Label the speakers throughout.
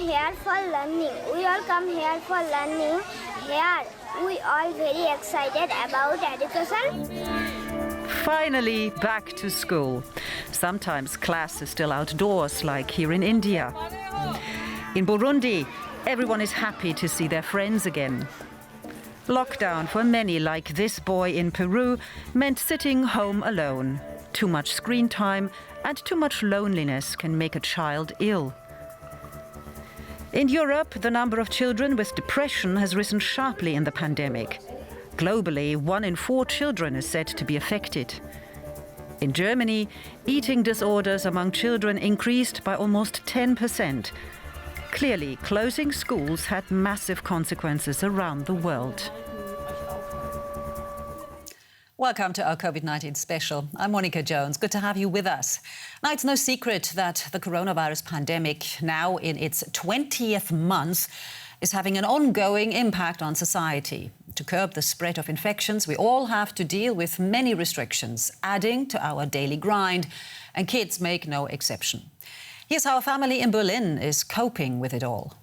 Speaker 1: here for learning. We all come here for learning. Here, we all very excited about education.
Speaker 2: Finally, back to school. Sometimes class is still outdoors, like here in India. In Burundi, everyone is happy to see their friends again. Lockdown for many, like this boy in Peru, meant sitting home alone. Too much screen time and too much loneliness can make a child ill. In Europe, the number of children with depression has risen sharply in the pandemic. Globally, 1 in 4 children is said to be affected. In Germany, eating disorders among children increased by almost 10%. Clearly, closing schools had massive consequences around the world.
Speaker 3: Welcome to our COVID-19 special. I'm Monica Jones. Good to have you with us. Now, it's no secret that the coronavirus pandemic, now in its 20th month, is having an ongoing impact on society. To curb the spread of infections, we all have to deal with many restrictions, adding to our daily grind, and kids make no exception. Here's how a family in Berlin is coping with it all.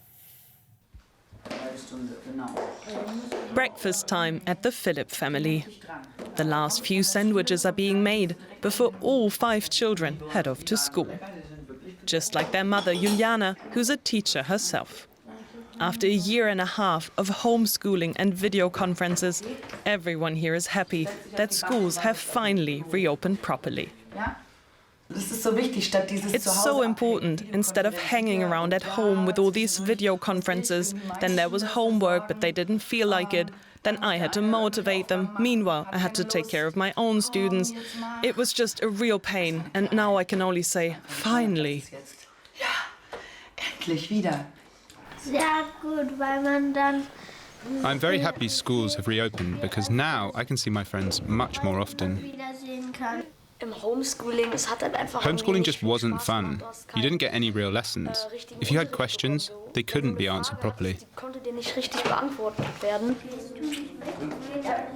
Speaker 4: Breakfast time at the Philipp family. The last few sandwiches are being made before all 5 children head off to school. Just like their mother, Juliana, who's a teacher herself. After a year and a half of homeschooling and video conferences, everyone here is happy that schools have finally reopened properly. It's so important, instead of hanging around at home with all these video conferences, then there was homework but they didn't feel like it, then I had to motivate them, meanwhile I had to take care of my own students. It was just a real pain, and now I can only say, finally.
Speaker 5: I'm very happy schools have reopened because now I can see my friends much more often. Homeschooling just wasn't fun. You didn't get any real lessons. If you had questions, they couldn't be answered properly.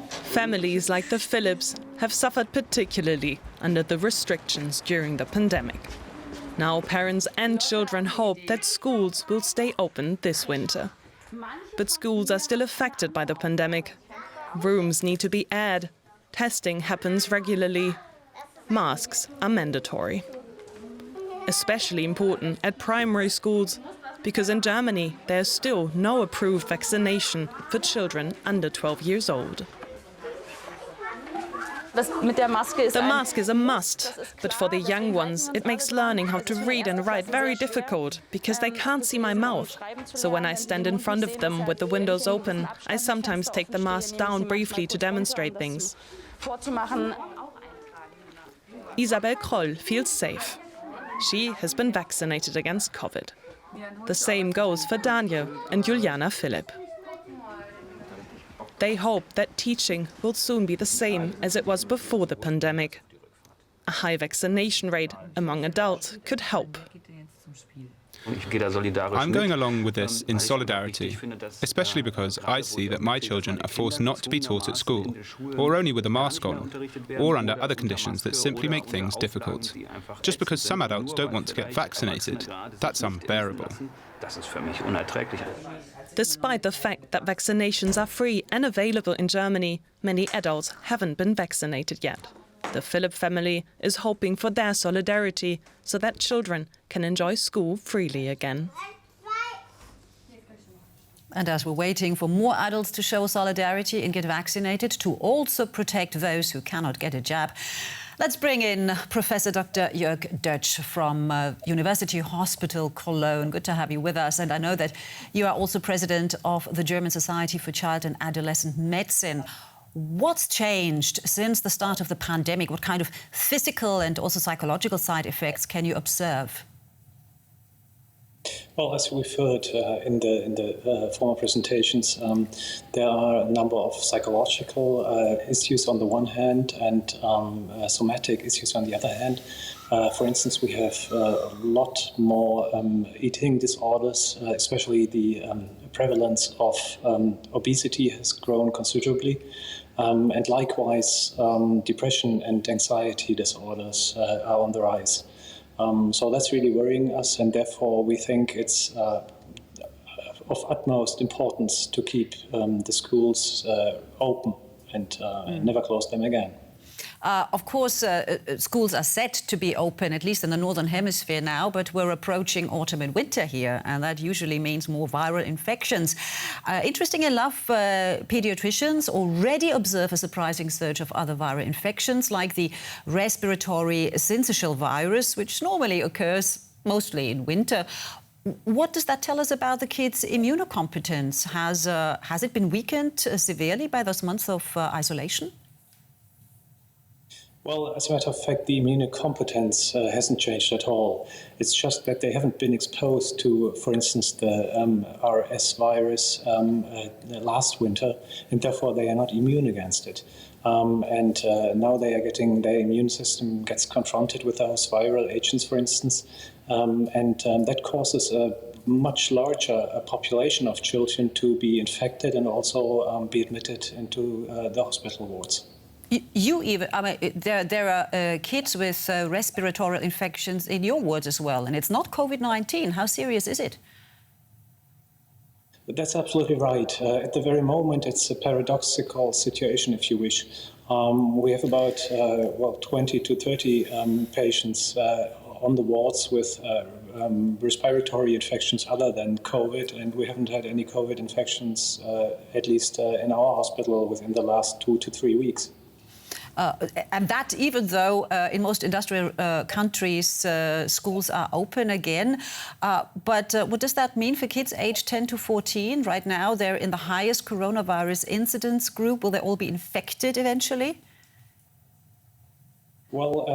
Speaker 4: Families like the Philipps have suffered particularly under the restrictions during the pandemic. Now parents and children hope that schools will stay open this winter. But schools are still affected by the pandemic. Rooms need to be aired. Testing happens regularly. Masks are mandatory. Especially important at primary schools, because in Germany there's still no approved vaccination for children under 12 years old. The mask is a must, but for the young ones it makes learning how to read and write very difficult, because they can't see my mouth. So when I stand in front of them with the windows open, I sometimes take the mask down briefly to demonstrate things. Isabel Kroll feels safe. She has been vaccinated against COVID. The same goes for Daniel and Juliana Philipp. They hope that teaching will soon be the same as it was before the pandemic. A high vaccination rate among adults could help.
Speaker 5: I'm going along with this in solidarity, especially because I see that my children are forced not to be taught at school, or only with a mask on, or under other conditions that simply make things difficult. Just because some adults don't want to get vaccinated, that's unbearable.
Speaker 4: Despite the fact that vaccinations are free and available in Germany, many adults haven't been vaccinated yet. The Philipp family is hoping for their solidarity so that children can enjoy school freely again.
Speaker 3: And as we're waiting for more adults to show solidarity and get vaccinated to also protect those who cannot get a jab, let's bring in Professor Dr. Jörg Dötsch from University Hospital Cologne. Good to have you with us. And I know that you are also president of the German Society for Child and Adolescent Medicine. What's changed since the start of the pandemic? What kind of physical and also psychological side effects can you observe?
Speaker 6: Well, as we've heard in the former presentations, there are a number of psychological issues on the one hand and somatic issues on the other hand. For instance, we have a lot more eating disorders, especially the prevalence of obesity has grown considerably. And likewise, depression and anxiety disorders are on the rise. So that's really worrying us, and therefore we think it's of utmost importance to keep the schools open and never close them again.
Speaker 3: Of course, schools are set to be open, at least in the Northern Hemisphere now, but we're approaching autumn and winter here, and that usually means more viral infections. Interesting enough, pediatricians already observe a surprising surge of other viral infections, like the respiratory syncytial virus, which normally occurs mostly in winter. What does that tell us about the kids' immunocompetence? Has it been weakened severely by those months of isolation?
Speaker 6: Well, as a matter of fact, the immunocompetence hasn't changed at all. It's just that they haven't been exposed to, for instance, the RS virus last winter, and therefore they are not immune against it. Now they are getting, their immune system gets confronted with those viral agents, for instance, that causes a much larger population of children to be infected and also be admitted into the hospital wards.
Speaker 3: You even, I mean, there are kids with respiratory infections in your wards as well, and it's not COVID-19. How serious is it?
Speaker 6: That's absolutely right. At the very moment, it's a paradoxical situation, if you wish. We have about 20 to 30 patients on the wards with respiratory infections other than COVID, and we haven't had any COVID infections, at least in our hospital, within the last 2 to 3 weeks.
Speaker 3: And that even though in most industrial countries schools are open again. But what does that mean for kids aged 10 to 14? Right now they're in the highest coronavirus incidence group. Will they all be infected eventually?
Speaker 6: Well,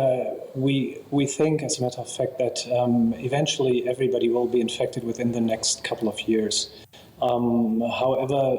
Speaker 6: we think, as a matter of fact, that eventually everybody will be infected within the next couple of years. However,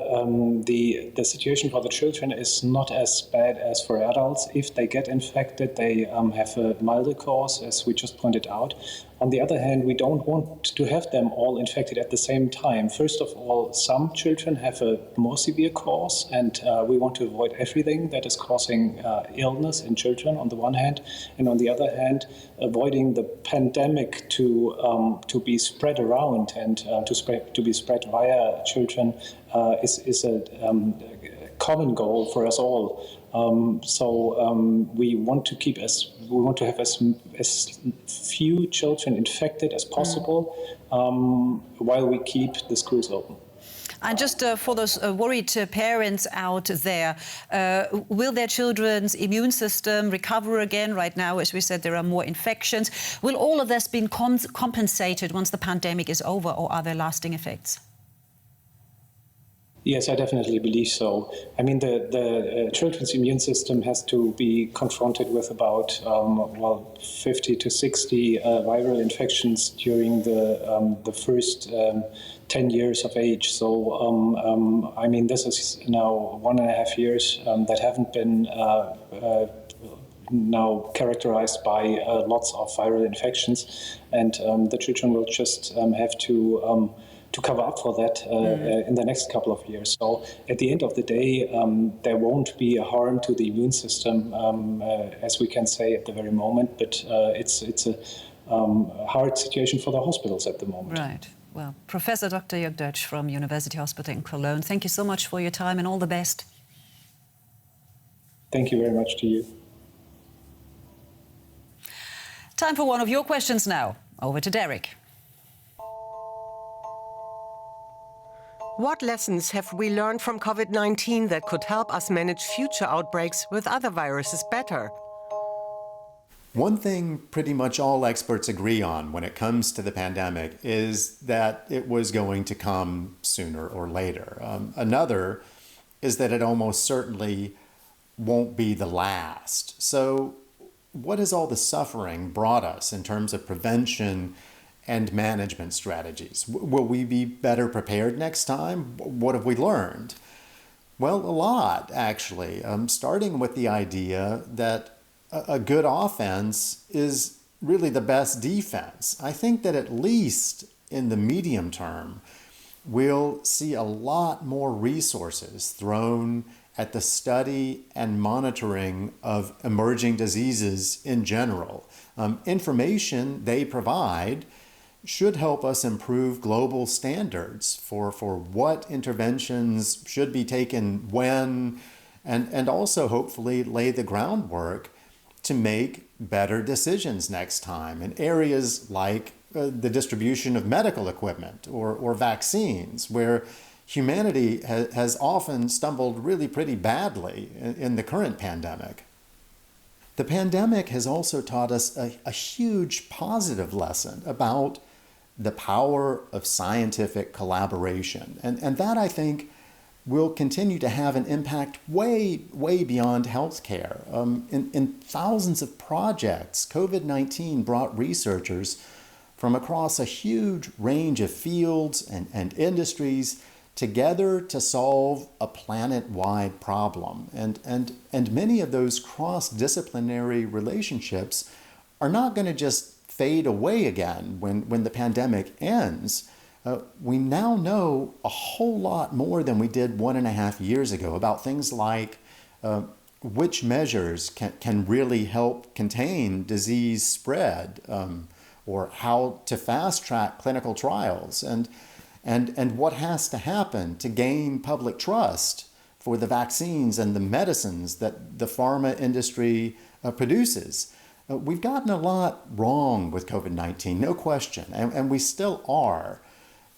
Speaker 6: the situation for the children is not as bad as for adults. If they get infected, they have a milder course, as we just pointed out. On the other hand, we don't want to have them all infected at the same time. First of all, some children have a more severe course, and we want to avoid everything that is causing illness in children on the one hand, and on the other hand, avoiding the pandemic to be spread around and to be spread via children is a common goal for us all. We want to have as few children infected as possible while we keep the schools open.
Speaker 3: And just for those worried parents out there, will their children's immune system recover again? Right now, as we said, there are more infections. Will all of this be compensated once the pandemic is over, or are there lasting effects?
Speaker 6: Yes, I definitely believe so. I mean, the children's immune system has to be confronted with about 50 to 60 viral infections during the first 10 years of age. So, I mean, this is now 1.5 years that haven't been now characterized by lots of viral infections, and the children will just have to cover up for that in the next couple of years. So at the end of the day, there won't be a harm to the immune system, as we can say at the very moment, but it's a hard situation for the hospitals at the moment.
Speaker 3: Right. Well, Professor Dr. Jörg Dötsch from University Hospital in Cologne, thank you so much for your time and all the best.
Speaker 6: Thank you very much to you.
Speaker 3: Time for one of your questions now. Over to Derek.
Speaker 7: What lessons have we learned from COVID-19 that could help us manage future outbreaks with other viruses better?
Speaker 8: One thing pretty much all experts agree on when it comes to the pandemic is that it was going to come sooner or later. Another is that it almost certainly won't be the last. So what has all the suffering brought us in terms of prevention and management strategies? Will we be better prepared next time? What have we learned? Well, a lot, actually, starting with the idea that a good offense is really the best defense. I think that at least in the medium term, we'll see a lot more resources thrown at the study and monitoring of emerging diseases in general. Information they provide should help us improve global standards for what interventions should be taken when, and also hopefully lay the groundwork to make better decisions next time in areas like the distribution of medical equipment or vaccines, where humanity has often stumbled really pretty badly in the current pandemic. The pandemic has also taught us a huge positive lesson about the power of scientific collaboration. And that, I think, will continue to have an impact way beyond healthcare. In thousands of projects, COVID-19 brought researchers from across a huge range of fields and industries together to solve a planet-wide problem. And many of those cross-disciplinary relationships are not going to just fade away again when the pandemic ends. We now know a whole lot more than we did 1.5 years ago about things like which measures can really help contain disease spread, or how to fast-track clinical trials, and what has to happen to gain public trust for the vaccines and the medicines that the pharma industry produces. We've gotten a lot wrong with COVID-19, no question, and we still are.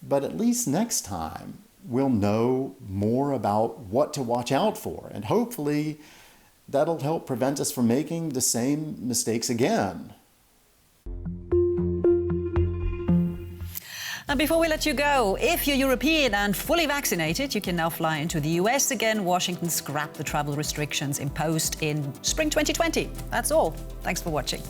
Speaker 8: But at least next time, we'll know more about what to watch out for. And hopefully, that'll help prevent us from making the same mistakes again.
Speaker 3: And before we let you go, if you're European and fully vaccinated, you can now fly into the US again. Washington scrapped the travel restrictions imposed in spring 2020. That's all. Thanks for watching.